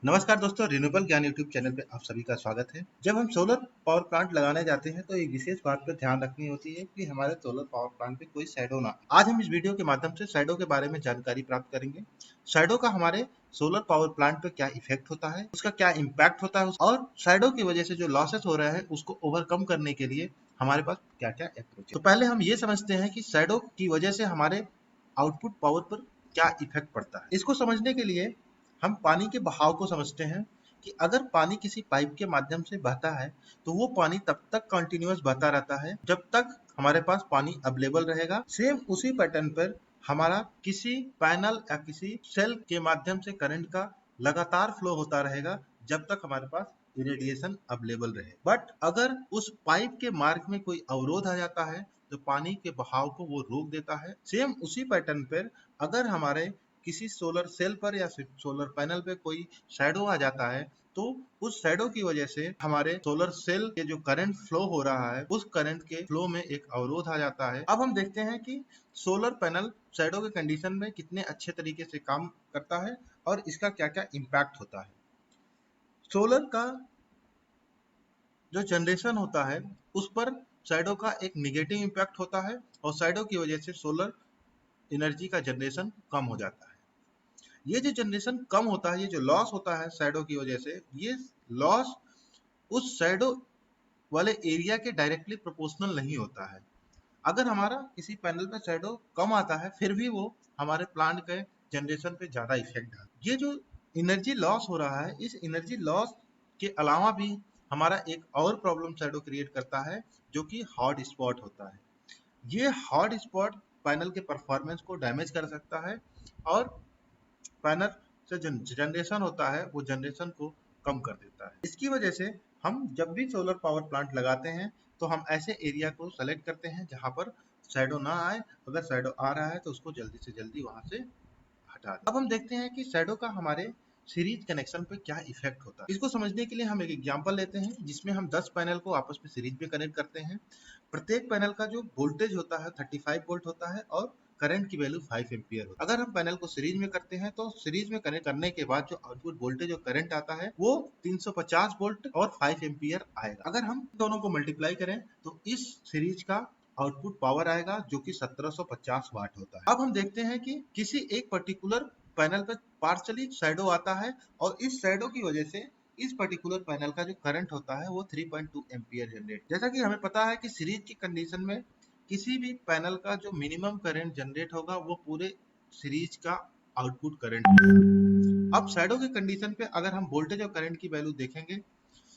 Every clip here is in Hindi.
नमस्कार दोस्तों, रिन्यूएबल ज्ञान यूट्यूब चैनल पे आप सभी का स्वागत है। जब हम सोलर पावर प्लांट लगाने जाते हैं तो एक विशेष बात पर ध्यान रखनी होती है कि हमारे सोलर पावर प्लांट पे कोई शैडो ना। आज हम इस वीडियो के माध्यम से शैडो के बारे में जानकारी प्राप्त करेंगे। शैडो का हमारे सोलर पावर प्लांट पे क्या इफेक्ट होता है, उसका क्या इम्पैक्ट होता है और शैडो की वजह से जो लॉसेस हो रहा है उसको ओवरकम करने के लिए हमारे पास क्या क्या अप्रोच है। तो पहले हम ये समझते हैं कि शैडो की वजह से हमारे आउटपुट पावर पर क्या इफेक्ट पड़ता है। इसको समझने के लिए हम पानी के बहाव को समझते हैं कि अगर पानी किसी पाइप के माध्यम से बहता है तो वो पानी तब तक कंटिन्यूअस बहता रहता है जब तक हमारे पास पानी अवेलेबल रहेगा। सेम उसी पैटर्न पर हमारा किसी पैनल या किसी सेल के माध्यम से करंट का लगातार फ्लो होता रहेगा जब तक हमारे पास इरेडिएशन अवेलेबल रहे। बट अगर उस पाइप के मार्ग में कोई अवरोध आ जाता है तो पानी के बहाव को वो रोक देता है। सेम उसी पैटर्न पर अगर हमारे किसी सोलर सेल पर या सोलर पैनल पे कोई शैडो आ जाता है तो उस शैडो की वजह से हमारे सोलर सेल के जो करंट फ्लो हो रहा है उस करंट के फ्लो में एक अवरोध आ जाता है। अब हम देखते हैं कि सोलर पैनल शैडो के कंडीशन में कितने अच्छे तरीके से काम करता है और इसका क्या क्या इम्पैक्ट होता है। सोलर का जो जनरेशन होता है उस पर शैडो का एक निगेटिव इम्पैक्ट होता है और शैडो की वजह से सोलर एनर्जी का जनरेशन कम हो जाता है। ये जो जनरेशन कम होता है, ये जो लॉस होता है शैडो की वजह से, ये लॉस उस शैडो वाले एरिया के डायरेक्टली प्रोपोर्शनल नहीं होता है। अगर हमारा किसी पैनल पे शैडो कम आता है फिर भी वो हमारे प्लांट के जनरेशन पे ज्यादा इफेक्ट डालता है। ये जो एनर्जी लॉस हो रहा है इस एनर्जी लॉस के अलावा भी हमारा एक और प्रॉब्लम शैडो क्रिएट करता है जो कि हॉट स्पॉट होता है। ये हॉट स्पॉट पैनल के परफॉर्मेंस को डैमेज कर सकता है और पैनल से जनरेशन होता है वो जनरेशन को कम कर देता है। इसकी वजह से हम जब भी सोलर पावर प्लांट लगाते हैं तो हम ऐसे एरिया को सेलेक्ट करते हैं जहां पर शैडो ना आए। अगर शैडो आ रहा है तो उसको जल्दी से जल्दी वहां से हटा दें। अब हम देखते हैं कि शैडो का हमारे सीरीज कनेक्शन पे क्या इफेक्ट होता है। इसको समझने के लिए हम एक एग्जांपल लेते हैं जिसमें हम 10 पैनल को आपस में सीरीज में कनेक्ट करते हैं। प्रत्येक पैनल का जो वोल्टेज होता है 35 वोल्ट होता है और करंट की वैल्यू 5 एम्पियर होता है। अगर हम पैनल को सीरीज में करते हैं तो सीरीज में कनेक्ट करने के बाद जो आउटपुट वोल्टेज और करंट आता है वो 350 वोल्ट और 5 एम्पियर आएगा। अगर हम दोनों को मल्टीप्लाई करें तो इस सीरीज का आउटपुट पावर आएगा जो कि 1750 वाट होता है। अब हम देखते हैं कि किसी एक पर्टिकुलर पैनल पर पार्शली शैडो आता है और इस शैडो की वजह से इस पर्टिकुलर पैनल का जो करंट होता है वो 3.2 एम्पियर जनरेट। जैसा कि हमें पता है कि सीरीज की कंडीशन में किसी भी पैनल का जो मिनिमम करंट जनरेट होगा वो पूरे सीरीज का आउटपुट करंट होगा। अब शैडो की कंडीशन पे अगर हम वोल्टेज और करंट की वैल्यू देखेंगे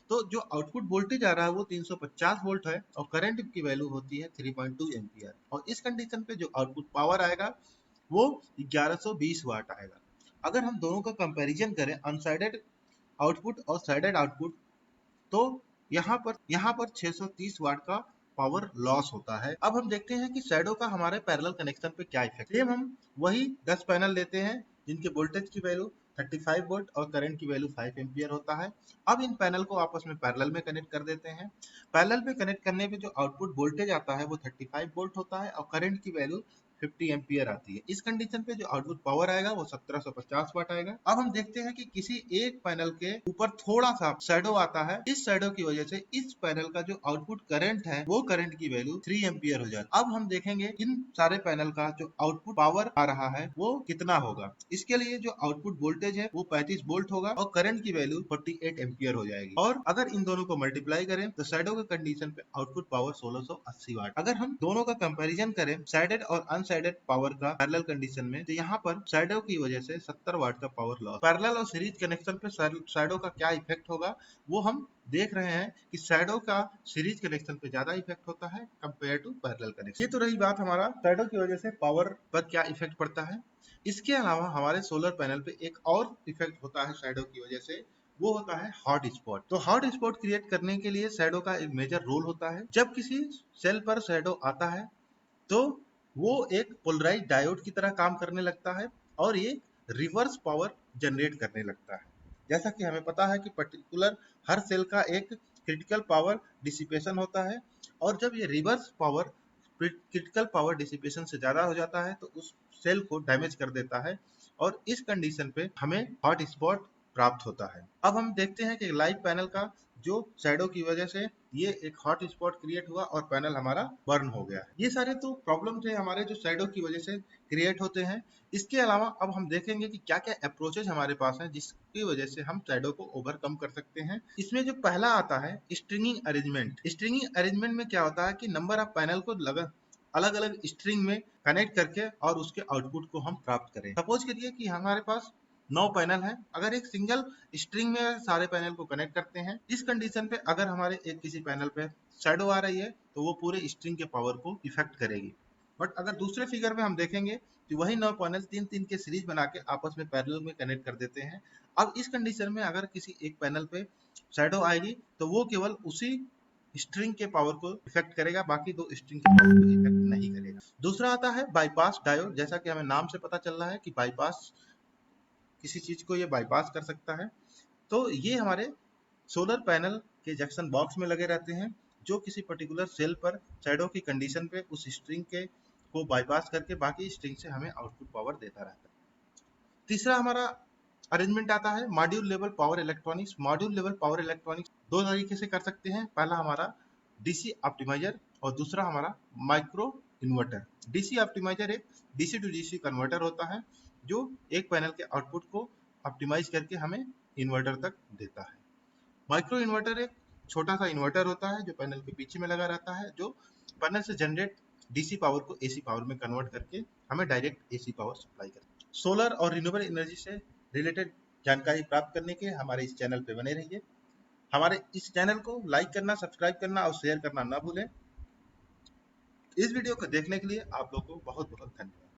तो जो आउटपुट वोल्टेज आ रहा है वो 350 वोल्ट है और करंट की वैल्यू होती है 3.2 एम्पियर और इस कंडीशन पे जो आउटपुट पावर आएगा वो 1120 वाट आएगा। अगर हम दोनों का कंपैरिजन करें अनसाइडेड आउटपुट और साइडेड आउटपुट तो यहाँ पर 630 वाट का पावर लॉस होता है। अब हम देखते हैं कि शैडो का हमारे पैरेलल कनेक्शन पे क्या इफेक्ट है। सेम हम वही 10 पैनल लेते हैं जिनके वोल्टेज की वैल्यू 35 वोल्ट और करंट की वैल्यू 5 एम्पियर होता है। अब इन पैनल को आपस में पैरेलल में कनेक्ट कर देते हैं। पैरेलल में कनेक्ट करने पे जो आउटपुट वोल्टेज आता है वो 35 वोल्ट होता है और करंट की वैल्यू 50 एम्पियर आती है। इस कंडीशन पे जो आउटपुट पावर आएगा वो 1750 वाट आएगा। अब हम देखते हैं कि किसी एक पैनल के ऊपर थोड़ा सा शैडो आता है। इस शैडो की वजह से इस पैनल का जो आउटपुट करंट है वो करंट की वैल्यू 3 एम्पियर हो जाती है। अब हम देखेंगे इन सारे पैनल का जो आउटपुट पावर आ रहा है वो कितना होगा। इसके लिए जो आउटपुट वोल्टेज है वो 35 वोल्ट होगा और करंट की वैल्यू 48 एम्पियर हो जाएगी। और अगर इन दोनों को मल्टीप्लाई करें तो शैडो के कंडीशन पे आउटपुट पावर 1680 वाट। अगर हम दोनों का कंपैरिजन करें साइडेड और अनसाइडेड पावर का पैरेलल कंडीशन में तो यहाँ पर शैडो की वजह से 70 वाट का पावर लॉस। पैरेलल और सीरीज कनेक्शन पे शैडो का क्या इफेक्ट होगा वो हम देख रहे हैं कि शैडो का सीरीज कनेक्शन पे ज्यादा इफेक्ट होता है कंपेयर टू पैरेलल कनेक्शन। ये तो रही बात हमारा शैडो की वजह से पावर पर क्या इफेक्ट पड़ता है। इसके अलावा हमारे सोलर पैनल पे एक और इफेक्ट होता है शैडो की वजह से, वो होता है हॉट स्पॉट। तो हॉट स्पॉट क्रिएट करने के लिए शैडो का एक मेजर रोल होता है। जब किसी सेल पर शैडो आता है तो वो एक पोलराइज डायोड की तरह काम करने लगता है और ये रिवर्स पावर जनरेट करने लगता है। जैसा कि हमें पता है कि पर्टिकुलर हर सेल का एक क्रिटिकल पावर डिसिपेशन होता है और जब ये reverse power critical power dissipation से ज्यादा हो जाता है तो उस सेल को डैमेज कर देता है और इस कंडीशन पे हमें हॉट स्पॉट प्राप्त होता है। अब हम देखते हैं कि लाइव पैनल का जो शैडो की वजह से ये एक हॉट स्पॉट क्रिएट हुआ और पैनल हमारा बर्न हो गया। ये सारे तो प्रॉब्लम थे हमारे जो शैडो की वजह से क्रिएट होते हैं। इसके अलावा अब हम देखेंगे कि क्या क्या अप्रोचेज हमारे पास हैं जिसकी वजह से हम शैडो को ओवरकम कर सकते हैं। इसमें जो पहला आता है स्ट्रिंगिंग अरेंजमेंट। स्ट्रिंगिंग अरेंजमेंट में क्या होता है कि नंबर ऑफ पैनल को अलग अलग स्ट्रिंग में कनेक्ट करके और उसके आउटपुट को हम प्राप्त करें। सपोज करिए कि हमारे पास 9 पैनल है, अगर एक सिंगल स्ट्रिंग में सारे पैनल को कनेक्ट करते हैं, इस कंडीशन पे अगर हमारे एक किसी पैनल पे शैडो आ रही है तो वो पूरे स्ट्रिंग के पावर को इफेक्ट करेगी। बट अगर दूसरे फिगर में हम देखेंगे कि वही 9 पैनल 3-3 के सीरीज बना के आपस में पैरेलल में कनेक्ट कर देते हैं। अब इस कंडीशन में अगर किसी एक पैनल पे शैडो आएगी तो वो केवल उसी स्ट्रिंग के पावर को इफेक्ट करेगा, बाकी दो स्ट्रिंग के पावर को इफेक्ट नहीं करेगा। दूसरा आता है बाईपास डायोड। जैसा कि हमें नाम से पता चल रहा है कि बाईपास किसी चीज को ये बाईपास कर सकता है। तो ये हमारे सोलर पैनल के जंक्शन बॉक्स में लगे रहते हैं जो किसी पर्टिकुलर सेल पर शैडो की कंडीशन पे उस स्ट्रिंग के को बाईपास करके बाकी स्ट्रिंग से हमें आउटपुट पावर देता रहता है। तीसरा हमारा अरेंजमेंट आता है module level power electronics. Module level power electronics दो तरीके से कर सकते हैं। पहला हमारा डीसी ऑप्टिमाइजर और दूसरा हमारा माइक्रो इन्वर्टर। डीसी ऑप्टिमाइजर एक डीसी टू डीसी कन्वर्टर होता है जो एक पैनल के आउटपुट को ऑप्टिमाइज करके हमें इन्वर्टर तक देता है। माइक्रो इन्वर्टर एक छोटा सा इन्वर्टर होता है जो पैनल के पीछे में लगा रहता है, जो पैनल से जनरेट डीसी पावर को एसी पावर में कन्वर्ट करके हमें डायरेक्ट एसी पावर सप्लाई करता है। सोलर और रिन्यूएबल एनर्जी से रिलेटेड जानकारी प्राप्त करने के हमारे इस चैनल पे बने रहिए। हमारे इस चैनल को लाइक करना, सब्सक्राइब करना और शेयर करना ना भूलें। इस वीडियो को देखने के लिए आप लोगों को बहुत बहुत धन्यवाद।